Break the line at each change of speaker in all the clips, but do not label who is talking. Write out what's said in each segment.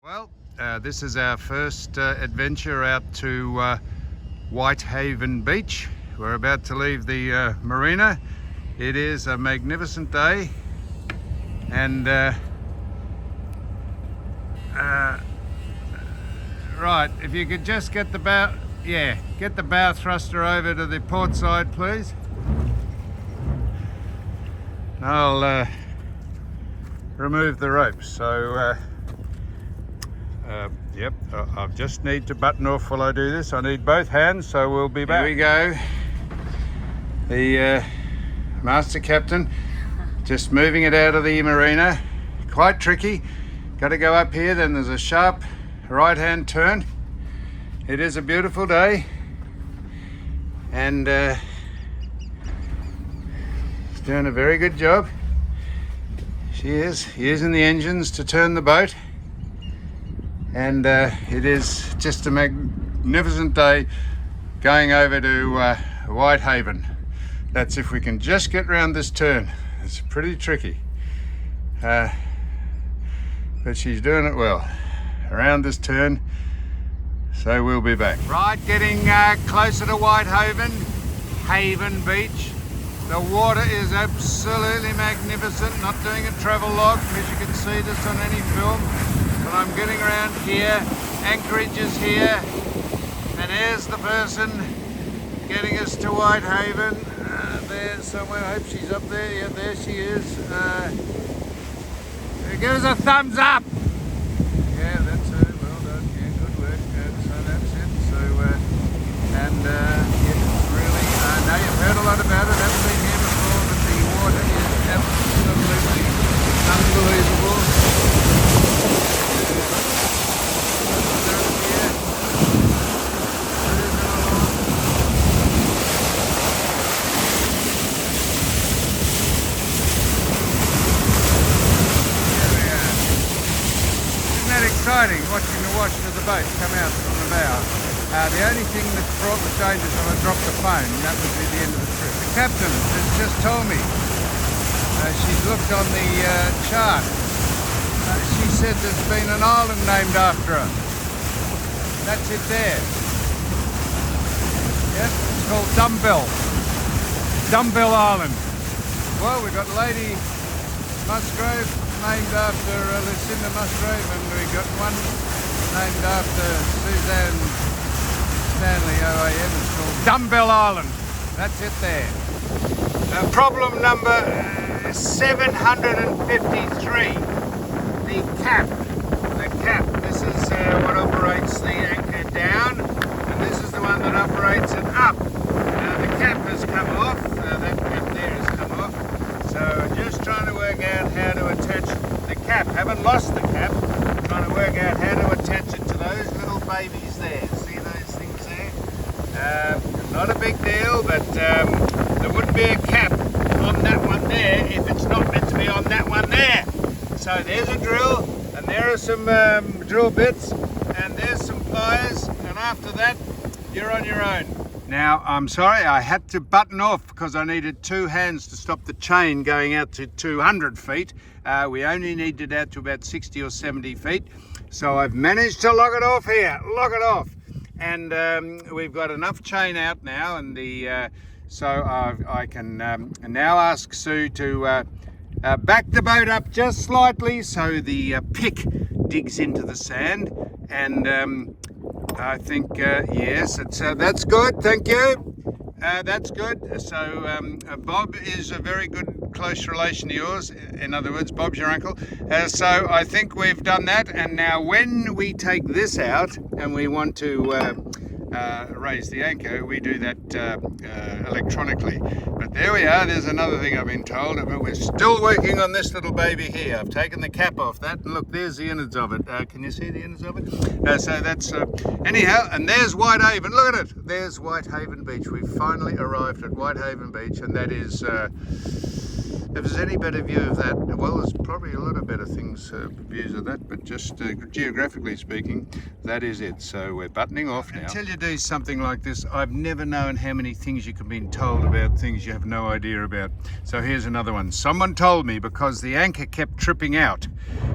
Well, this is our first adventure out to Whitehaven Beach. We're about to leave the marina. It is a magnificent day, and right, if you could just get the bow, get the bow thruster over to the port side, please. I'll remove the ropes. So yep, I just need to button off while I do this. I need both hands, so we'll be back. Here we go. The master captain just moving it out of the marina. Quite tricky. Got to go up here, then there's a sharp right hand turn. It is a beautiful day, and he's doing a very good job. She is using the engines to turn the boat. And it is just a magnificent day going over to Whitehaven. That's if we can just get round this turn. It's pretty tricky, but she's doing it well around this turn, so we'll be back. Right, getting closer to Whitehaven Beach. The water is absolutely magnificent. Not doing a travel log because you can see this on any film. But I'm getting around here, anchorage is here, and here's the person getting us to Whitehaven. There somewhere, I hope she's up there. Yeah, there she is. Give us a thumbs up. Yeah, that's her. Well done. Yeah, good work. So that's it. So, yeah, it's really, now you've heard a lot about it, haven't been here before, but the water is absolutely unbelievable. Exciting watching the wash of the boat come out from the bow. The only thing that brought the changes when I dropped the phone, that would be the end of the trip. The captain has just told me, she's looked on the chart. She said there's been an island named after her. That's it there. Yep, it's called Dumbbell Island. Well, we've got Lady Musgrave named after Lucinda Musgrave, and we got one named after Suzanne Stanley OAM. It's called Dumbbell Island. That's it there. Problem number 753. The cap. This is what operates the anchor down, and this is the one that operates it up. The cap has come off. That cap there has come off. So just trying to work out how to attach the cap. Haven't lost the cap. Trying to work out how to attach it to those little babies there. See those things there? Not a big deal, but there wouldn't be a cap on that one there if it's not meant to be on that one there. So there's a drill, and there are some drill bits, and there's some pliers, and after that, you're on your own. Now, I'm sorry, I had to button off because I needed two hands to stop the chain going out to 200 feet. We only needed it out to about 60 or 70 feet. So I've managed to lock it off here, And we've got enough chain out now, and so I can now ask Sue to back the boat up just slightly so the pick digs into the sand, and I think, yes, that's good, thank you. That's good. So Bob is a very good close relation to yours. In other words, Bob's your uncle. So I think we've done that, and now when we take this out and we want to raise the anchor, we do that electronically. But there we are. There's another thing I've been told, but we're still working on this little baby here. I've taken the cap off that, and look, there's the innards of it. Can you see the innards of it? So that's anyhow, and there's Whitehaven. Look at it. There's Whitehaven Beach. We've finally arrived at Whitehaven Beach, and that is if there's any better view of that, well, there's probably a lot of better things, views of that, but just geographically speaking, that is it. So we're buttoning off now. Until you do something like this, I've never known how many things you can be told about things you have no idea about. So here's another one. Someone told me, because the anchor kept tripping out,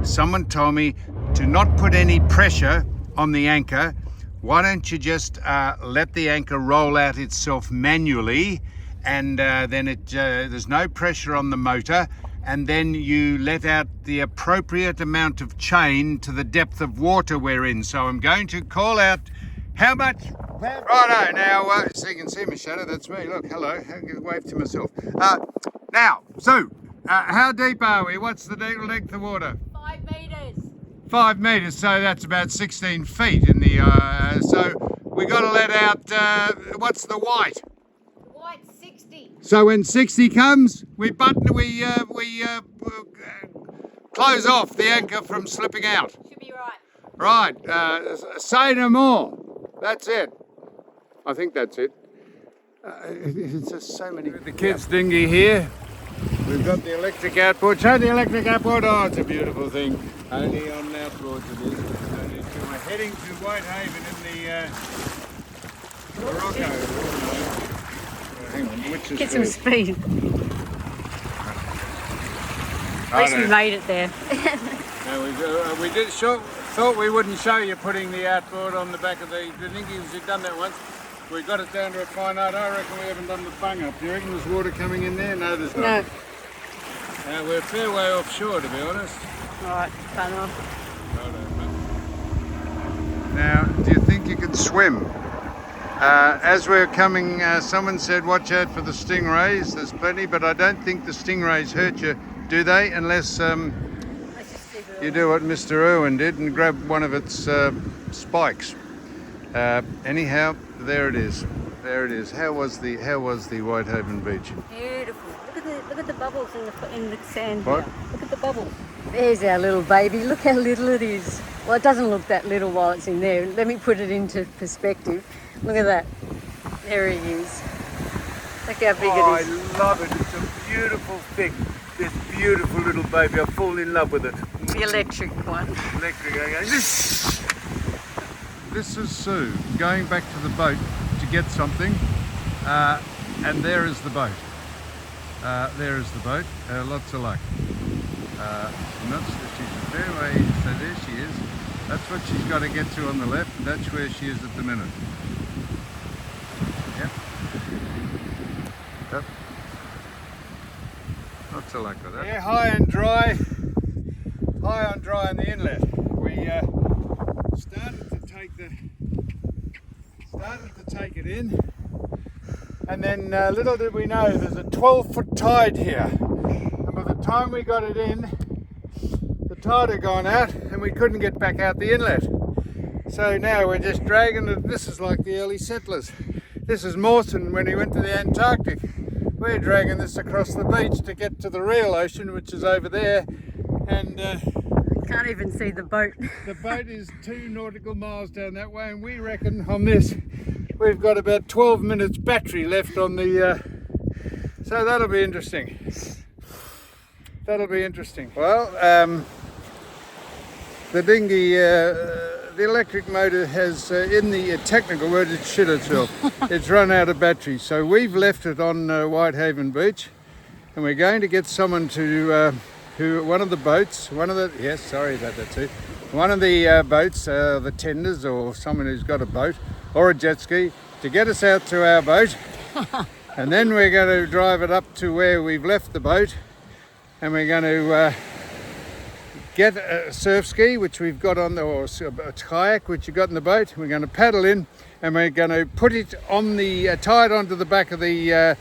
someone told me to not put any pressure on the anchor, why don't you just let the anchor roll out itself manually, and then there's no pressure on the motor, and then you let out the appropriate amount of chain to the depth of water we're in. So I'm going to call out how much. Righto, now, so you can see my shadow, that's me. Look, hello, I'll give a wave to myself. Now, so, how deep are we? What's the length of water?
5 metres.
5 metres, so that's about 16 feet in the, so we got to let out, what's the white?
The white's 60.
So when 60 comes, we close off the anchor from slipping out.
Should be right.
Right, say no more. That's it. I think that's it. It's just so many. The kids' dinghy here. We've got the electric outboard. Show the electric outboard. Oh, it's a beautiful thing. Only on outboards it is. We're heading to Whitehaven in the Morocco. Hang on, which is
Get some speed. At least we made it there.
No, we did thought we wouldn't show you putting the outboard on the back of the dinghy. We've done that once. We got it down to a fine art. I reckon we haven't done the bung up. Do you reckon there's water coming in there? No, there's not.
No.
We're a fair way offshore, to be honest.
Alright, fun off.
Now, do you think you could swim? As we're coming, someone said watch out for the stingrays. There's plenty, but I don't think the stingrays hurt you, do they? Unless you do what Mr. Irwin did and grab one of its spikes. Anyhow, there it is. There it is. How was the Whitehaven beach?
Beautiful. Look at the bubbles in the sand.
What?
Here. Look at the bubbles. There's our little baby. Look how little it is. Well, it doesn't look that little while it's in there. Let me put it into perspective. Look at that. There he is. Look how big it is.
I love it. It's a beautiful thing. This beautiful little baby. I fall in love with it.
The electric one.
Electric. Okay. This is Sue going back to the boat to get something, and there is the boat. There is the boat. Lots of luck. She's a fair way, so there she is. That's what she's got to get to on the left. That's where she is at the minute. Yep. Yep. Lots of luck with that. Yeah, high and dry. High and dry in the inlet. We started to take it in, and then little did we know there's a 12-foot tide here, and by the time we got it in, the tide had gone out and we couldn't get back out the inlet. So now we're just dragging it. This is like the early settlers. This is Mawson when he went to the Antarctic. We're dragging this across the beach to get to the real ocean, which is over there, and
can't even see the boat.
The boat is 2 nautical miles down that way, and we reckon on this we've got about 12 minutes battery left on the so that'll be interesting. That'll be interesting. Well, the dinghy, the electric motor has, in the technical word, it's shit itself. It's run out of battery, so we've left it on Whitehaven Beach, and we're going to get someone to one of the boats, one of the boats, the tenders, or someone who's got a boat or a jet ski, to get us out to our boat, and then we're going to drive it up to where we've left the boat, and we're going to get a surf ski which we've got on or a kayak which you got in the boat. We're going to paddle in, and we're going to put it on the tie it onto the back of the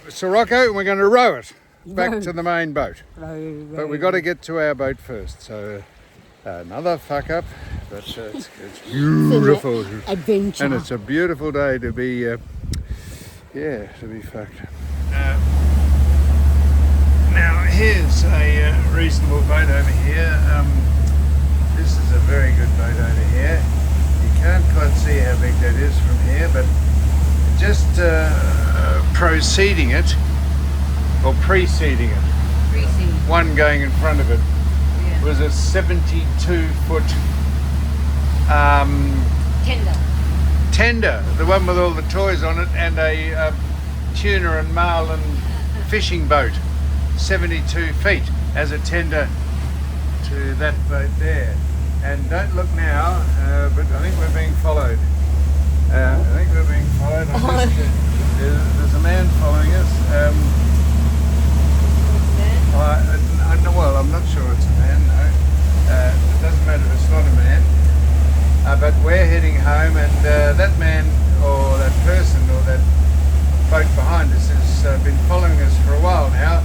Sirocco, and we're going to row it back to the main boat. But we've got to get to our boat first, so another fuck up, but it's beautiful.
Adventure.
And it's a beautiful day to be to be fucked. Now here's a reasonable boat over here. This is a very good boat over here. You can't quite see how big that is from here, but just preceding it, one going in front of it, was a 72-foot tender, the one with all the toys on it, and a tuna and marlin fishing boat, 72 feet as a tender to that boat there. And don't look now, but I think we're being followed. I think we're being followed. There's a man following us. Well, I'm not sure it's a man, no. It doesn't matter if it's not a man. But we're heading home, and that man or that person or that boat behind us has been following us for a while now.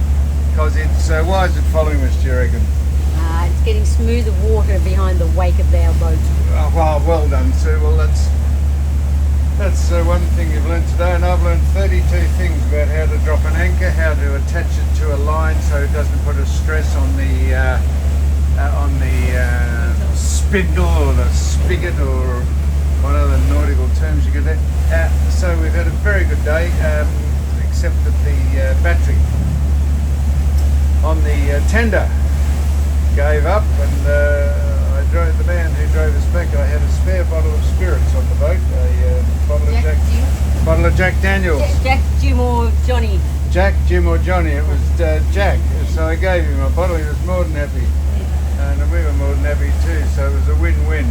Because it's, why is it following us, do you reckon?
It's getting smoother water behind the wake of our boat.
Well done, Sue. Well, that's one thing you've learned today, and I've learned 32 things about how to drop an anchor, how to attach it to a line so it doesn't put a stress on the spindle or the spigot or one of the nautical terms you get there. So we've had a very good day, except that the battery on the tender gave up, and the man who drove us back, I had a spare bottle of spirits on the boat, a bottle of Jack Daniels.
Jack, Jim or Johnny?
Jack, Jim or Johnny. It was Jack, so I gave him a bottle. He was more than happy, and we were more than happy too, so it was a win-win.